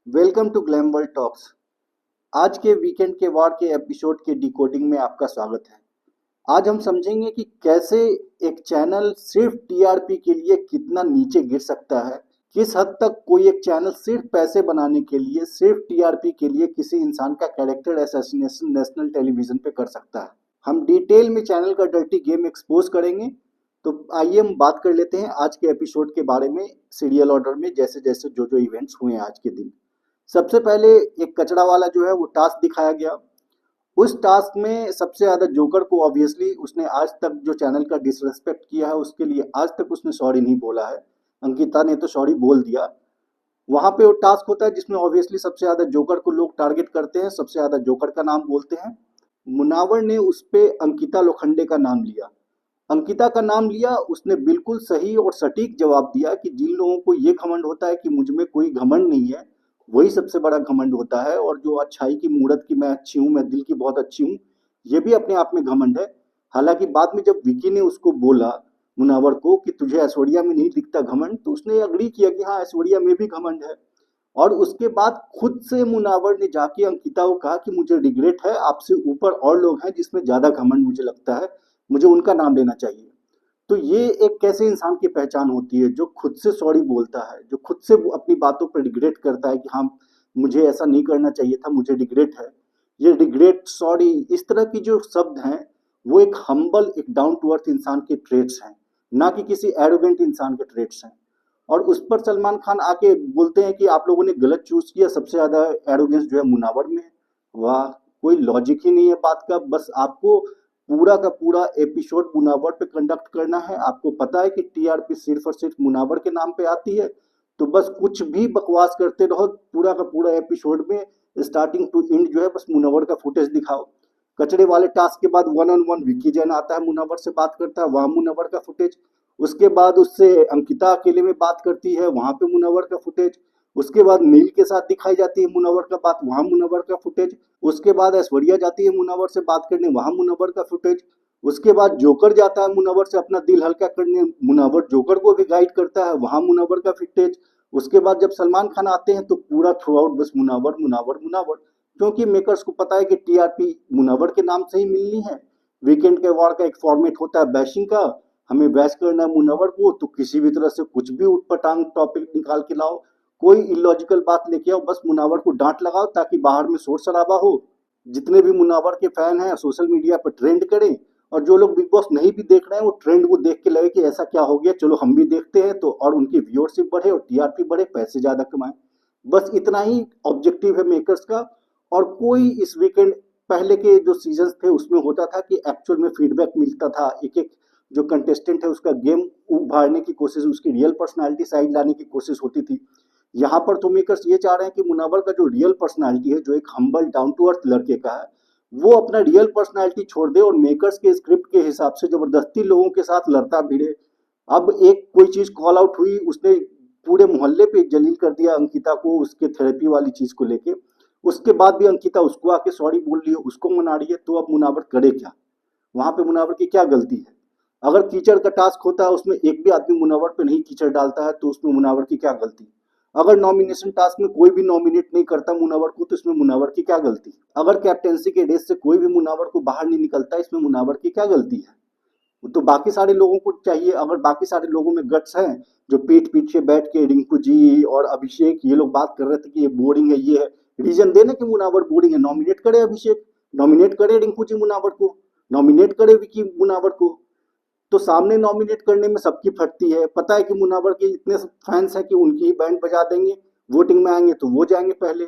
Welcome to glam world talks. आज के weekend के वार के एपिसोड के डिकोडिंग में आपका स्वागत है। आज हम समझेंगे कि कैसे एक चैनल सिर्फ टीआरपी के लिए कितना नीचे गिर सकता है, किस हद तक कोई एक चैनल सिर्फ पैसे बनाने के लिए, सिर्फ टीआरपी के लिए किसी इंसान का कैरेक्टर असैसिनेशन नेशनल टेलीविजन पे कर सकता है। हम डिटेल में चैनल का डर्टी गेम एक्सपोज करेंगे। तो आइए हम बात कर लेते हैं आज के एपिसोड के बारे में, सीरियल ऑर्डर में, जैसे जैसे जो जो इवेंट्स हुए हैं आज के दिन। सबसे पहले एक कचरा वाला जो है वो टास्क दिखाया गया। उस टास्क में सबसे ज्यादा जोकर को, ऑब्वियसली उसने आज तक जो चैनल का डिसरेस्पेक्ट किया है उसके लिए आज तक उसने सॉरी नहीं बोला है। अंकिता ने तो सॉरी बोल दिया। वहां पे वो टास्क होता है जिसमें ऑब्वियसली सबसे ज्यादा जोकर को लोग टारगेट करते हैं, सबसे ज्यादा जोकर का नाम बोलते हैं। मुनावर ने उस पे अंकिता लोखंडे का नाम लिया। अंकिता का नाम लिया, उसने बिल्कुल सही और सटीक जवाब दिया कि जिन लोगों को ये घमंड होता है कि मुझ में कोई घमंड नहीं है, वही सबसे बड़ा घमंड होता है। और जो अच्छाई की मूरत की मैं अच्छी हूँ, मैं दिल की बहुत अच्छी हूँ, ये भी अपने आप में घमंड है। हालांकि बाद में जब विकी ने उसको बोला, मुनावर को, कि तुझे ऐश्वर्या में नहीं दिखता घमंड, तो उसने अग्री किया कि हाँ, ऐश्वर्या में भी घमंड है। और उसके बाद खुद से मुनावर ने जाके अंकिता को कहा कि मुझे रिग्रेट है, आपसे ऊपर और लोग हैं जिसमें ज्यादा घमंड मुझे लगता है, मुझे उनका नाम लेना चाहिए। तो ये एक कैसे इंसान की पहचान होती है जो खुद से सॉरी बोलता है, जो खुद से अपनी बातों पर रिग्रेट करता है कि हाँ, मुझे ऐसा नहीं करना चाहिए था, मुझे रिग्रेट है। ये रिग्रेट, सॉरी, इस तरह की जो शब्द हैं, वो एक हम्बल, एक डाउन टू अर्थ इंसान के ट्रेट्स हैं, ना कि किसी एरोगेंट इंसान के ट्रेट्स हैं। और उस पर सलमान खान आके बोलते हैं कि आप लोगों ने गलत चूज किया, सबसे ज्यादा एरोगेंस जो है मुनावर में है। वाह, कोई लॉजिक ही नहीं है बात का। बस आपको पूरा का पूरा एपिसोड मुनावर पे कंडक्ट करना है। आपको पता है कि टीआरपी सिर्फ और सिर्फ मुनावर के नाम पे आती है, तो बस कुछ भी बकवास करते रहो पूरा का पूरा एपिसोड में। स्टार्टिंग टू एंड जो है बस मुनावर का फुटेज दिखाओ। कचरे वाले टास्क के बाद one on one Vicky Jain आता है, मुनावर से बात करता है, वहां मुनावर का फुटेज। उसके बाद उससे अंकिता अकेले में बात करती है, वहां पे मुनव्वर का फुटेज। उसके बाद नील के साथ दिखाई जाती है मुनव्वर का बात, वहां मुनव्वर का फुटेज। उसके बाद ऐश्वर्या जाती है मुनव्वर से बात करने, वहां मुनव्वर का फुटेज। उसके बाद जोकर जाता है मुनव्वर से अपना दिल हल्का करने, मुनव्वर जोकर को भी गाइड करता है, वहां मुनव्वर का फुटेज। उसके बाद जब सलमान खान आते हैं तो पूरा थ्रू आउट बस मुनव्वर मुनव्वर मुनव्वर, क्योंकि मेकर्स को पता है कि टीआरपी मुनव्वर के नाम से ही मिलनी है। वीकेंड के वॉर का एक फॉर्मेट होता है बैशिंग का, हमें बहस करना है मुनव्वर को, तो किसी भी तरह से कुछ भी उठपटांग टॉपिक निकाल के लाओ, कोई इलॉजिकल बात लेके आओ, बस मुनव्वर को डांट लगाओ ताकि बाहर में शोर शराबा हो। जितने भी मुनव्वर के फैन हैं सोशल मीडिया पर ट्रेंड करें, और जो लोग बिग बॉस नहीं भी देख रहे हैं वो ट्रेंड को देख के लगे कि ऐसा क्या हो गया, चलो हम भी देखते हैं, तो और उनकी व्यूअरशिप बढ़े और टीआरपी बढ़े, पैसे ज्यादा कमाए। बस इतना ही ऑब्जेक्टिव है मेकर्स का। और कोई इस वीकेंड, पहले के जो सीजन थे उसमें होता था कि एक्चुअल में फीडबैक मिलता था, एक एक जो कंटेस्टेंट है उसका गेम उभारने की कोशिश, उसकी रियल पर्सनालिटी साइड लाने की कोशिश होती थी। यहाँ पर तो मेकर्स ये चाह रहे हैं कि मुनव्वर का जो रियल पर्सनालिटी है, जो एक हम्बल डाउन टू अर्थ लड़के का है, वो अपना रियल पर्सनालिटी छोड़ दे और मेकर्स के स्क्रिप्ट के हिसाब से जबरदस्ती लोगों के साथ लड़ता भिड़े। अब एक कोई चीज कॉल आउट हुई, उसने पूरे मोहल्ले पे जलील कर दिया अंकिता को उसके थेरेपी वाली चीज को लेके। उसके बाद भी अंकिता उसको आके सॉरी बोल रही है, उसको मना रही है, तो अब मुनव्वर करे क्या? वहां पे मुनव्वर की क्या गलती है? अगर कीचड़ का टास्क होता है उसमें एक भी आदमी मुनव्वर पे नहीं कीचड़ डालता है, तो उसमें मुनव्वर की क्या गलती? अगर नॉमिनेशन टास्क में कोई भी नॉमिनेट नहीं करता मुनव्वर को, तो इसमें मुनव्वर की क्या गलती? अगर कैप्टेंसी के रेस से कोई भी मुनव्वर को बाहर नहीं निकलता, इसमें मुनव्वर की क्या गलती है? तो बाकी सारे लोगों को चाहिए, अगर बाकी सारे लोगों में गट्स हैं, जो पीठ पीठ से बैठ के रिंकू जी और अभिषेक ये लोग बात कर रहे थे कि ये बोरिंग है, ये है, रीजन देने कि मुनावर बोरिंग है, नॉमिनेट करे अभिषेक, नॉमिनेट करे रिंकू जी मुनावर को, नॉमिनेट करे विकी मुनावर को। तो सामने नॉमिनेट करने में सबकी फटती है, पता है कि मुनावर के इतने फैंस हैं कि उनकी ही बैंड बजा देंगे, वोटिंग में आएंगे तो वो जाएंगे पहले।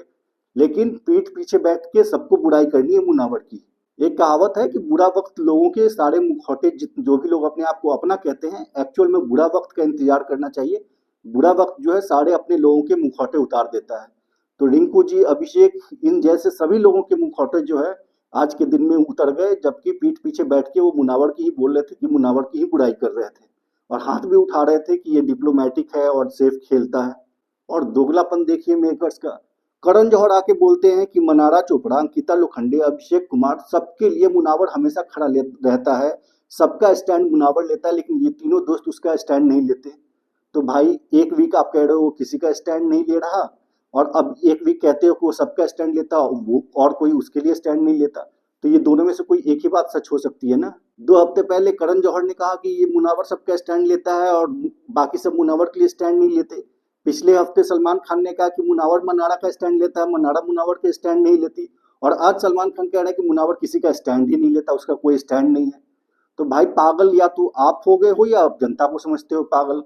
लेकिन पीठ पीछे बैठ के सबको बुराई करनी है मुनावर की। एक कहावत है कि बुरा वक्त लोगों के सारे मुखौटे, जो भी लोग अपने आप को अपना कहते हैं, एक्चुअल में बुरा वक्त का इंतजार करना चाहिए। बुरा वक्त जो है सारे अपने लोगों के मुखौटे उतार देता है। तो रिंकू जी, अभिषेक, इन जैसे सभी लोगों के मुखौटे जो है आज के दिन में उतर गए, जबकि पीठ पीछे बैठ के वो मुनावर की ही बोल रहे थे, कि मुनावर की ही बुराई कर रहे थे, और हाथ भी उठा रहे थे कि ये डिप्लोमेटिक है और सेफ खेलता है। और दोगलापन देखिए मेकर्स का। करण जौहर आके बोलते हैं कि मनारा चोपड़ा, अंकिता लोखंडे, अभिषेक कुमार, सबके लिए मुनावर हमेशा खड़ा रहता है, सबका स्टैंड मुनावर लेता है, लेकिन ये तीनों दोस्त उसका स्टैंड नहीं लेते। तो भाई, एक वीक आप कह रहे हो किसी का स्टैंड नहीं ले रहा, और अब एक वीक कहते हो कि वो सबका स्टैंड लेता वो और कोई उसके लिए स्टैंड नहीं लेता, तो ये दोनों में से कोई एक ही बात सच हो सकती है ना। 2 हफ्ते पहले करण जौहर ने कहा कि ये मुनावर सबका स्टैंड लेता है और बाकी सब मुनावर के लिए स्टैंड नहीं लेते। पिछले हफ्ते सलमान खान ने कहा कि मुनावर मनारा का स्टैंड लेता है, मनारा मुनावर के स्टैंड नहीं लेती। और आज सलमान खान कह रहे हैं कि मुनावर किसी का स्टैंड ही नहीं लेता, उसका कोई स्टैंड नहीं है। तो भाई पागल या तो आप हो गए हो या आप जनता को समझते हो पागल,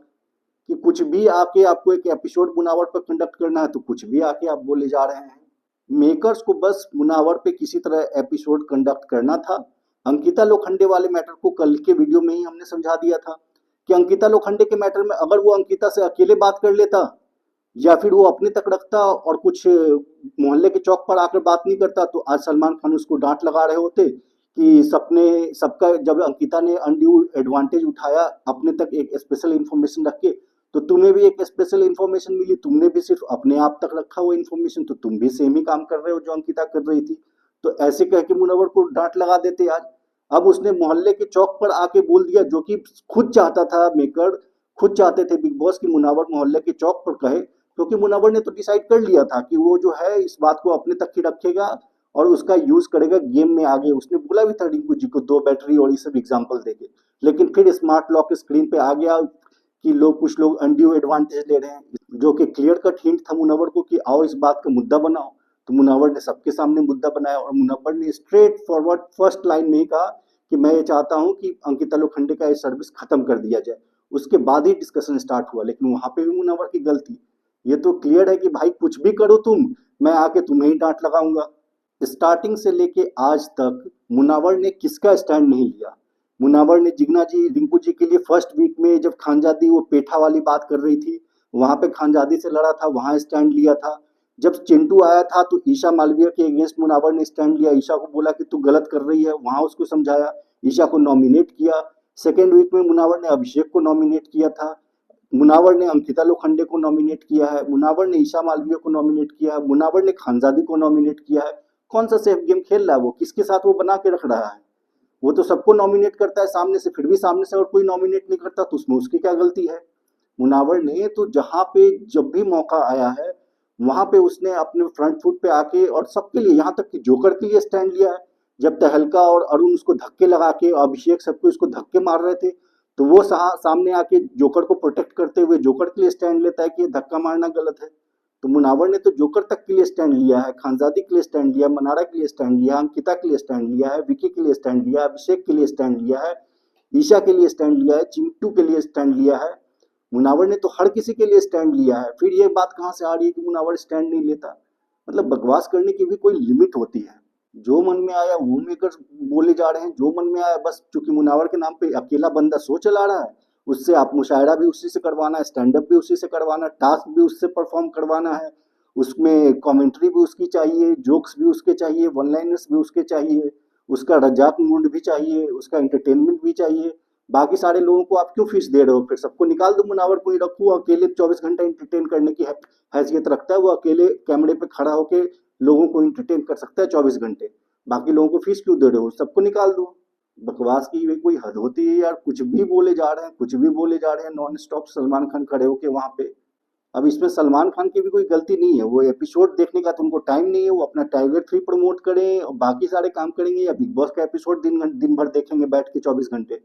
कि कुछ भी आके आपको एक एपिसोड मुनावर पर कंडक्ट करना है तो कुछ भी आके आप बोले जा रहे हैं। मेकर्स को बस मुनावर पे किसी तरह एपिसोड कंडक्ट करना था। अंकिता लोखंडे वाले मैटर को कल के वीडियो में ही हमने समझा दिया था कि अंकिता लोखंडे के मैटर में अगर वो अंकिता से अकेले बात कर लेता या फिर वो अपने तक रखता और कुछ मोहल्ले के चौक पर आकर बात नहीं करता, तो आज सलमान खान उसको डांट लगा रहे होते कि सबने सबका, जब अंकिता ने अनड्यू एडवांटेज उठाया अपने तक एक स्पेशल इंफॉर्मेशन रख के, तो तुम्हें भी एक स्पेशल इंफॉर्मेशन मिली, तुमने भी सिर्फ अपने आप तक रखा वो इंफॉर्मेशन, तो तुम भी सेम ही काम कर रहे हो जो अंकिता कर रही थी। तो ऐसे कह के मुनव्वर को डांट लगा देते आज। अब उसने मोहल्ले के चौक पर आके बोल दिया, जो कि खुद चाहता था मेकर, खुद चाहते थे बिग बॉस की मुनव्वर मोहल्ले के चौक पर कहे, क्योंकि मुनव्वर ने तो डिसाइड कर लिया था कि वो जो है इस बात को अपने तक ही रखेगा और उसका यूज करेगा गेम में आगे। उसने बोला भी था रिंकू जी को 2 बैटरी और ये सब एग्जाम्पल देके, लेकिन फिर स्मार्ट लॉक स्क्रीन पे आ गया कि लोग, कुछ लोग अनड्यू एडवांटेज ले रहे हैं, जो कि क्लियर कट हिंट था मुनव्वर को कि आओ इस बात का मुद्दा बनाओ। तो मुनव्वर ने सबके सामने मुद्दा बनाया और मुनव्वर ने स्ट्रेट फॉरवर्ड फर्स्ट लाइन में ही कहा कि मैं ये चाहता हूं कि अंकिता लोखंडे का ये सर्विस खत्म कर दिया जाए। उसके बाद ही डिस्कशन स्टार्ट हुआ, लेकिन वहां पे भी मुनव्वर की गलती। ये तो क्लियर है कि भाई कुछ भी करो तुम, मैं आके तुम्हें ही डांट लगाऊंगा। स्टार्टिंग से लेके आज तक मुनावर ने किसका स्टैंड नहीं लिया। मुनावर ने जिग्ना जी, रिंकू जी के लिए फर्स्ट वीक में जब खानजादी वो पेठा वाली बात कर रही थी, वहां पे खानजादी से लड़ा था, वहां स्टैंड लिया था। जब चिंटू आया था तो ईशा मालवीय के अगेंस्ट मुनावर ने स्टैंड लिया, ईशा को बोला कि तू गलत कर रही है, वहां उसको समझाया, ईशा को नॉमिनेट किया। सेकेंड वीक में मुनावर ने अभिषेक को नॉमिनेट किया था, मुनावर ने अंकिता लोखंडे को नॉमिनेट किया है, मुनावर ने ईशा मालवीय को नॉमिनेट किया है, मुनावर ने खानजादी को नॉमिनेट किया है। कौन सा सेफ गेम खेल रहा है वो, किसके साथ वो बना के रख रहा है। वो तो सबको नॉमिनेट करता है सामने से, फिर भी सामने से अगर कोई नॉमिनेट नहीं करता तो उसमें उसकी क्या गलती है। मुनावर ने तो जहां पे जब भी मौका आया है वहां पे उसने अपने फ्रंट फुट पे आके और सबके लिए, यहाँ तक कि जोकर के लिए स्टैंड लिया है। जब तहलका और अरुण उसको धक्के लगा के, अभिषेक सबको उसको धक्के मार रहे थे, तो वो सामने आके जोकर को प्रोटेक्ट करते हुए जोकर के लिए स्टैंड लेता है कि ये धक्का मारना गलत है। तो मुनावर ने तो जोकर तक के लिए स्टैंड लिया है, खानजादी के लिए स्टैंड लिया, मनारा के लिए स्टैंड लिया, अंकिता के लिए स्टैंड लिया है, विकी के लिए स्टैंड लिया है, अभिषेक के लिए स्टैंड लिया है, ईशा के लिए स्टैंड लिया है, चिंटू के लिए स्टैंड लिया है। मुनावर ने तो हर किसी के लिए स्टैंड लिया है। फिर ये बात कहाँ से आ रही है कि मुनावर स्टैंड नहीं लेता। मतलब बकवास करने की भी कोई लिमिट होती है। जो मन में आया वो मेकर्स बोले जा रहे हैं, जो मन में आया, बस चूंकि मुनावर के नाम पे अकेला बंदा शो चला रहा है, उससे आप मुशायरा भी उसी से करवाना है, स्टैंड अप भी उसी से करवाना है, टास्क भी उससे परफॉर्म करवाना है, उसमें कमेंट्री भी उसकी चाहिए, जोक्स भी उसके चाहिए, वन लाइनर्स भी उसके चाहिए, उसका रजाक मूड भी चाहिए, उसका एंटरटेनमेंट भी चाहिए। बाकी सारे लोगों को आप क्यों फीस दे रहे हो, फिर सबको निकाल दो, मुनावर को ही रखो, अकेले 24 घंटा एंटरटेन करने की हैसियत रखता है, वो अकेले कैमरे पे खड़ा होके लोगों को एंटरटेन कर सकता है 24 घंटे। बाकी लोगों को फीस क्यों दे रहे हो, सबको निकाल दो। बकवास की भी कोई हद होती है यार, कुछ भी बोले जा रहे हैं, कुछ भी बोले जा रहे हैं नॉन स्टॉप, सलमान खान खड़े होके वहां पे। अब इसमें सलमान खान की भी कोई गलती नहीं है, वो एपिसोड देखने का तो उनको टाइम नहीं है, वो अपना टाइगर 3 प्रमोट करें और बाकी सारे काम करेंगे, या बिग बॉस का एपिसोड दिन भर देखेंगे बैठ के 24 घंटे।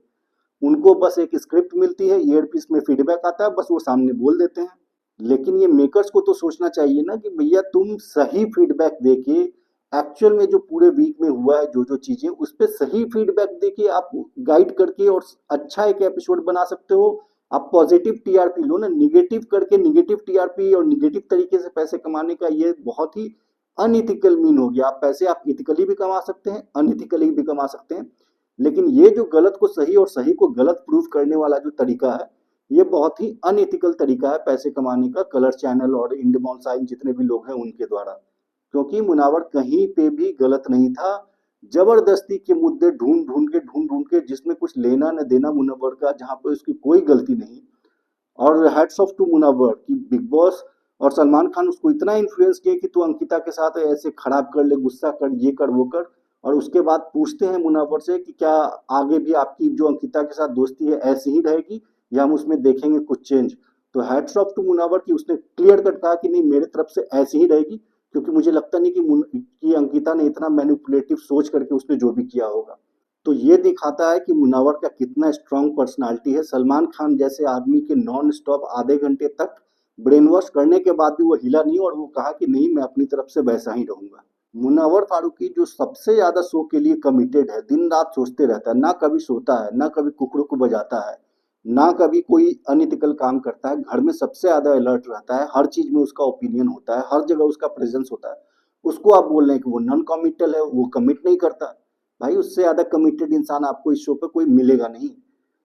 उनको बस एक स्क्रिप्ट मिलती है, ईयरपीस में फीडबैक आता है, बस वो सामने बोल देते हैं। लेकिन ये मेकर्स को तो सोचना चाहिए ना कि भैया तुम सही फीडबैक देके, एक्चुअल में जो पूरे वीक में हुआ है जो जो चीजें, उस पर सही फीडबैक देके आप गाइड करके और अच्छा एक एपिसोड बना सकते हो। आप पॉजिटिव टीआरपी लो ना, निगेटिव करके निगेटिव टीआरपी और निगेटिव तरीके से पैसे कमाने का ये बहुत ही अनइथिकल मीन हो गया। आप पैसे आप इथिकली भी कमा सकते हैं, अनइथिकली भी कमा सकते हैं, लेकिन ये जो गलत को सही और सही को गलत प्रूव करने वाला जो तरीका है, ये बहुत ही अनइथिकल तरीका है पैसे कमाने का, कलर चैनल और इंडमॉल साइन जितने भी लोग हैं उनके द्वारा। क्योंकि मुनावर कहीं पे भी गलत नहीं था, जबरदस्ती के मुद्दे ढूंढ ढूंढ के जिसमें कुछ लेना न देना मुनव्वर का, जहां पे उसकी कोई गलती नहीं। और हैट्स ऑफ टू मुनव्वर कि बिग बॉस और सलमान खान उसको इतना इन्फ्लुएंस किए कि तू अंकिता के साथ ऐसे खराब कर ले, गुस्सा कर, ये कर वो कर। और उसके बाद पूछते हैं मुनव्वर से कि क्या आगे भी आपकी जो अंकिता के साथ दोस्ती है ऐसी ही रहेगी या हम उसमें देखेंगे कुछ चेंज। तो हैट्स ऑफ टू मुनावर कि उसने क्लियर कट कहा कि नहीं, मेरे तरफ से ऐसी ही रहेगी, क्योंकि मुझे लगता नहीं कि अंकिता ने इतना मैनिपुलेटिव सोच करके उसने जो भी किया होगा। तो ये दिखाता है कि मुनावर का कितना स्ट्रांग पर्सनालिटी है। सलमान खान जैसे आदमी के नॉन स्टॉप आधे घंटे तक ब्रेन वॉश करने के बाद भी वो हिला नहीं और वो कहा कि नहीं, मैं अपनी तरफ से वैसा ही रहूंगा। मुनव्वर फारूकी जो सबसे ज्यादा शो के लिए कमिटेड है, दिन रात सोचते रहता है, ना कभी सोता है, ना कभी कुकड़ों को बजाता है, ना कभी कोई अनइथिकल काम करता है। घर में सबसे ज्यादा अलर्ट रहता है, हर चीज में उसका ओपिनियन होता है, हर जगह उसका प्रेजेंस होता है। उसको आप बोल रहे हैं कि वो नॉन कमिटल है, वो कमिट नहीं करता। भाई उससे ज्यादा कमिटेड इंसान आपको इस शो पे कोई मिलेगा नहीं।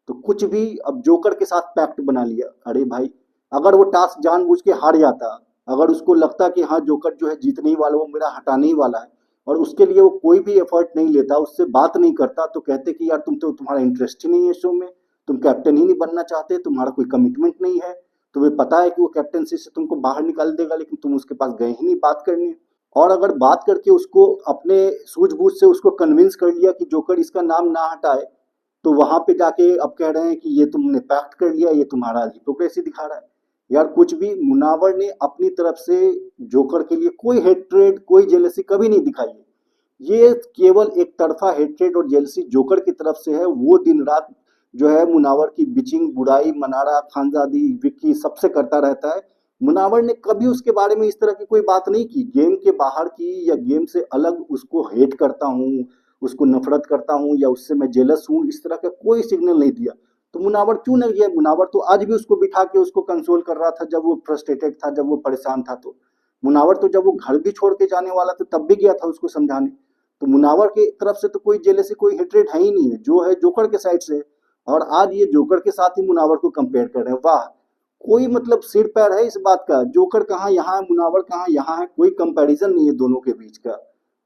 तो कुछ भी, अब जोकर के साथ पैक्ट बना लिया। अरे भाई, अगर वो टास्क जानबूझ के हार जाता, अगर उसको लगता कि हाँ जोकर जो है जीतने ही वाला, वो मेरा हटाने ही वाला है, और उसके लिए वो कोई भी एफर्ट नहीं लेता, उससे बात नहीं करता, तो कहते कि यार तुम्हारा इंटरेस्ट ही नहीं है शो में, तुम कैप्टन ही नहीं बनना चाहते, तुम्हारा कोई कमिटमेंट नहीं है, तुम्हें पता है कि वो कैप्टनसी से तुमको बाहर निकाल देगा, लेकिन तुम उसके पास गए ही नहीं बात करने। और अगर बात करके उसको अपने सूझबूझ से उसको कन्विंस कर लिया कि जोकर इसका नाम ना हटाए, तो वहां पे जाके अब कह रहे हैं कि ये तुमने पैक्ट कर लिया, ये तुम्हारा हिपोक्रेसी दिखा रहा है। यार कुछ भी, मुनावर ने अपनी तरफ से जोकर के लिए कोई हेट्रेड, कोई जेलसी कभी नहीं दिखाई है। ये केवल एक तरफा हेट्रेड और जेलसी जोकर की तरफ से है। वो दिन रात जो है मुनावर की बिचिंग, बुराई मनारा, खानजादी, विक्की सबसे करता रहता है। मुनावर ने कभी उसके बारे में इस तरह की कोई बात नहीं की, गेम के बाहर की या गेम से अलग उसको हेट करता हूँ, उसको नफरत करता हूँ या उससे मैं जेलस हूँ, इस तरह का कोई सिग्नल नहीं दिया। तो मुनावर क्यों नहीं गया? मुनावर तो आज भी उसको बिठा के उसको कंसोल कर रहा था जब वो फ्रस्ट्रेटेड था, जब वो परेशान था। तो मुनावर तो जब वो घर भी छोड़ के जाने वाला था तब भी गया था उसको समझाने। तो मुनावर की तरफ से तो कोई जेलसी, कोई हेट्रेड है ही नहीं है, जो है जोकर के साइड से। और आज ये जोकर के साथ ही मुनावर को कंपेयर कर रहे हैं। वाह, कोई मतलब सिर पैर है इस बात का? जोकर कहाँ यहाँ है, मुनावर कहाँ यहाँ है, कोई कंपैरिजन नहीं है दोनों के बीच का।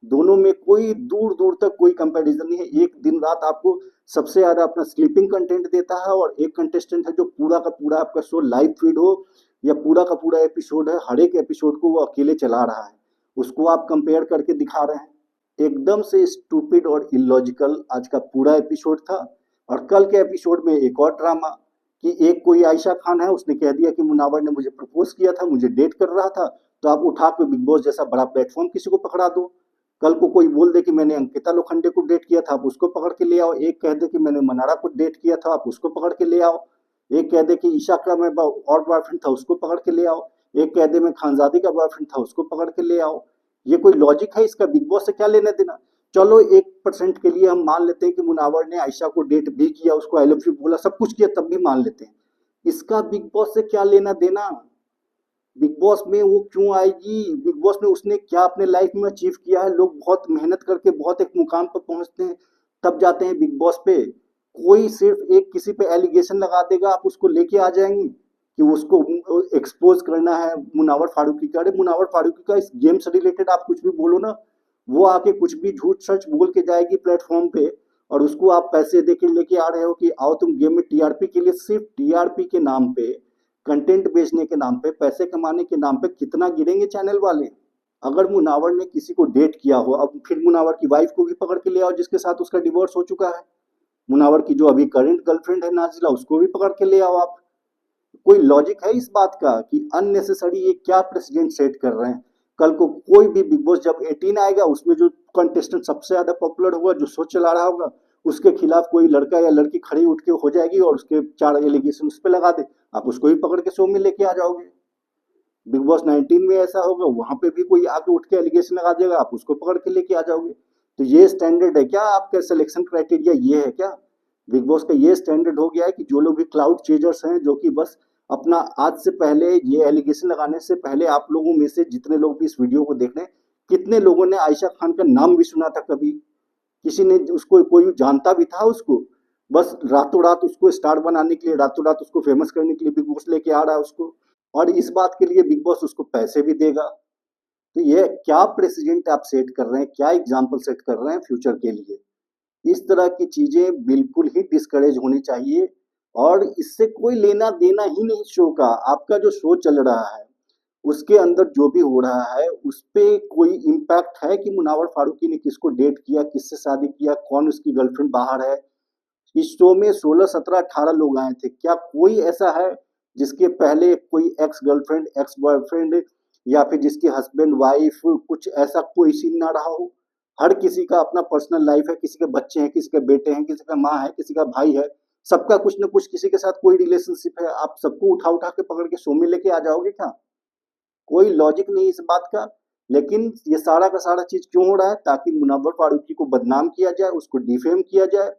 दोनों में कोई दूर दूर तक कोई कंपैरिजन नहीं है। एक दिन रात आपको सबसे ज्यादा अपना स्लीपिंग कंटेंट देता है, और एक कंटेस्टेंट है जो पूरा का पूरा आपका शो लाइव फीड हो या पूरा का पूरा एपिसोड है, हर एक एपिसोड को वो अकेले चला रहा है। उसको आप कंपेयर करके दिखा रहे हैं। एकदम से स्टूपिड और इलॉजिकल आज का पूरा एपिसोड था। और कल के एपिसोड में एक और ड्रामा कि एक कोई आयशा खान है, उसने कह दिया कि मुनावर ने मुझे प्रपोज किया था, मुझे डेट कर रहा था, तो आप उठा के बिग बॉस जैसा बड़ा प्लेटफॉर्म किसी को पकड़ा दो। कल को कोई बोल दे कि मैंने अंकिता लोखंडे को डेट किया था, आप उसको पकड़ के ले आओ। एक कह दे कि मैंने मनारा को डेट किया था, आप उसको पकड़ के ले आओ। एक कह दे कि ईशा का मैं और बॉयफ्रेंड था, उसको पकड़ के ले आओ। एक कह दे मैं खानजादी का बॉयफ्रेंड था, उसको पकड़ के ले आओ। ये कोई लॉजिक है? इसका बिग बॉस से क्या लेना देना? चलो 1% के लिए हम मान लेते हैं कि मुनावर ने आयशा को डेट भी किया, उसको आई लव यू बोला, सब कुछ किया, तब भी मान लेते हैं। इसका बिग बॉस से क्या लेना देना? बिग बॉस में वो क्यों आएगी? बिग बॉस में उसने क्या अपने लाइफ में अचीव किया है? लोग बहुत मेहनत करके बहुत एक मुकाम पर पहुंचते हैं, तब जाते हैं बिग बॉस पे। कोई सिर्फ एक किसी पे एलिगेशन लगा देगा, आप उसको लेके आ जाएंगे कि उसको एक्सपोज करना है मुनावर फारूकी का। अरे मुनावर फारूकी का इस गेम से रिलेटेड आप कुछ भी बोलो ना, वो आके कुछ भी झूठ सच बोल के जाएगी प्लेटफॉर्म पे, और उसको आप पैसे दे के लेके आ रहे हो कि आओ तुम गेम में टीआरपी के लिए। सिर्फ टीआरपी के नाम पे, कंटेंट बेचने के नाम पे, पैसे कमाने के नाम पे कितना गिरेंगे चैनल वाले। अगर मुनावर ने किसी को डेट किया हो, अब फिर मुनावर की वाइफ को भी पकड़ के ले आओ जिसके साथ उसका डिवोर्स हो चुका है। मुनावर की जो अभी करंट गर्लफ्रेंड है नाजिला, उसको भी पकड़ के ले आओ आप। कोई लॉजिक है इस बात का? कि अननेसेसरी ये क्या प्रेसिडेंट सेट कर रहे हैं? कल को कोई भी बिग बॉस जब 18 आएगा, उसमें जो कंटेस्टेंट सबसे ज्यादा पॉपुलर होगा, जो शो चला रहा होगा, उसके खिलाफ कोई लड़का या लड़की खड़ी उठ के हो जाएगी और उसके 4 एलिगेशन उस पर लगा दे, आप उसको भी पकड़ के शो में लेके आ जाओगे। बिग बॉस 19 में ऐसा होगा, वहां पे भी कोई आके उठ के एलिगेशन लगा देगा, आप उसको पकड़ के लेके आ जाओगे। तो ये स्टैंडर्ड है क्या आपका? सिलेक्शन क्राइटेरिया ये है क्या? बिग बॉस का ये स्टैंडर्ड हो गया है कि जो लोग भी क्लाउड चेजर्स हैं, जो कि बस अपना, आज से पहले ये एलिगेशन लगाने से पहले आप लोगों में से जितने लोग भी इस वीडियो को देख रहे हैं, कितने लोगों ने आयशा खान का नाम भी सुना था कभी? किसी ने उसको, कोई जानता भी था उसको? बस रातों रात उसको स्टार बनाने के लिए, रातों रात उसको फेमस करने के लिए बिग बॉस लेके आ रहा है उसको, और इस बात के लिए बिग बॉस उसको पैसे भी देगा। तो ये क्या प्रेसिडेंट आप सेट कर रहे हैं, क्या एग्जाम्पल सेट कर रहे हैं फ्यूचर के लिए? इस तरह की चीजें बिल्कुल ही डिस्करेज होनी चाहिए, और इससे कोई लेना देना ही नहीं शो का। आपका जो शो चल रहा है उसके अंदर जो भी हो रहा है उस पे कोई इम्पैक्ट है कि मुनावर फारूकी ने किसको डेट किया, किससे शादी किया, कौन उसकी गर्लफ्रेंड बाहर है? इस शो में 16 17 18 लोग आए थे, क्या कोई ऐसा है जिसके पहले कोई एक्स गर्लफ्रेंड, एक्स बॉयफ्रेंड या फिर जिसके हस्बैंड वाइफ कुछ ऐसा कोई सीन ना रहा हो। हर किसी का अपना पर्सनल लाइफ है, किसी के बच्चे हैं, किसी के बेटे हैं, किसी का माँ है, किसी का भाई है, सबका कुछ न कुछ किसी के साथ कोई रिलेशनशिप है। आप सबको उठा उठा के पकड़ के शो में लेके आ जाओगे क्या? कोई लॉजिक नहीं इस बात का। लेकिन ये सारा का सारा चीज क्यों हो रहा है? ताकि मुनव्वर फारूकी को बदनाम किया जाए, उसको डिफेम किया जाए।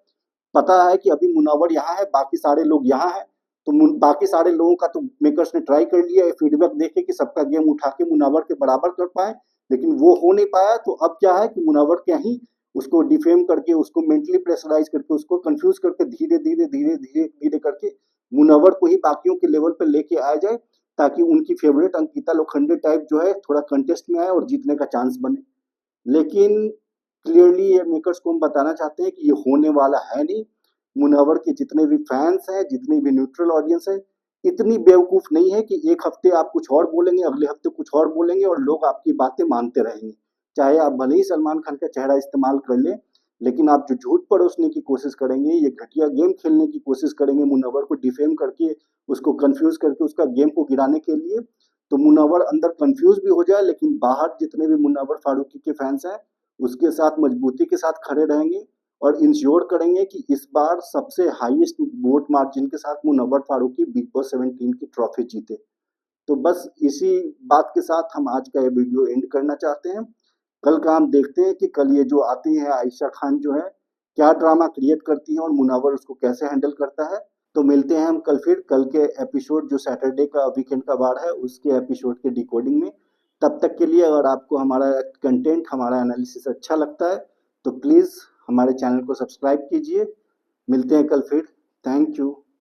पता है कि अभी मुनव्वर यहाँ है, बाकी सारे लोग यहाँ है, तो बाकी सारे लोगों का तो मेकर्स ने ट्राई कर लिया है, फीडबैक देखे कि सबका गेम उठा के मुनव्वर के बराबर कर पाए, लेकिन वो हो नहीं पाया। तो अब क्या है कि मुनव्वर के ही उसको डिफेम करके, उसको मेंटली प्रेशराइज करके, उसको कंफ्यूज करके धीरे धीरे धीरे धीरे धीरे करके मुनव्वर को ही बाकियों के लेवल पर लेके आया जाए, ताकि उनकी फेवरेट अंकिता लोखंडे टाइप जो है थोड़ा कंटेस्ट में आए और जीतने का चांस बने। लेकिन क्लियरली ये मेकर्स को हम बताना चाहते हैं कि ये होने वाला है नहीं। मुनव्वर के जितने भी फैंस हैं, जितनी भी न्यूट्रल ऑडियंस है, इतनी बेवकूफ नहीं है कि एक हफ्ते आप कुछ और बोलेंगे, अगले हफ्ते कुछ और बोलेंगे और लोग आपकी बातें मानते रहेंगे। चाहे आप भले ही सलमान खान का चेहरा इस्तेमाल कर लें, लेकिन आप जो झूठ परोसने की कोशिश करेंगे, ये घटिया गेम खेलने की कोशिश करेंगे, मुनव्वर को डिफेम करके, उसको कंफ्यूज करके उसका गेम को गिराने के लिए, तो मुनव्वर अंदर कंफ्यूज भी हो जाए, लेकिन बाहर जितने भी मुनव्वर फारूकी के फैंस हैं, उसके साथ मजबूती के साथ खड़े रहेंगे और इंश्योर करेंगे कि इस बार सबसे हाईएस्ट वोट मार्जिन के साथ मुनव्वर फारूकी बिग बॉस 17 की ट्रॉफी जीते। तो बस इसी बात के साथ हम आज का ये वीडियो एंड करना चाहते हैं। कल का हम देखते हैं कि कल ये जो आती है आयशा खान जो है, क्या ड्रामा क्रिएट करती है और मुनव्वर उसको कैसे हैंडल करता है। तो मिलते हैं हम कल फिर, कल के एपिसोड जो सैटरडे का वीकेंड का वार है उसके एपिसोड के डिकोडिंग में। तब तक के लिए अगर आपको हमारा कंटेंट, हमारा एनालिसिस अच्छा लगता है तो प्लीज़ हमारे चैनल को सब्सक्राइब कीजिए। मिलते हैं कल फिर। Thank you.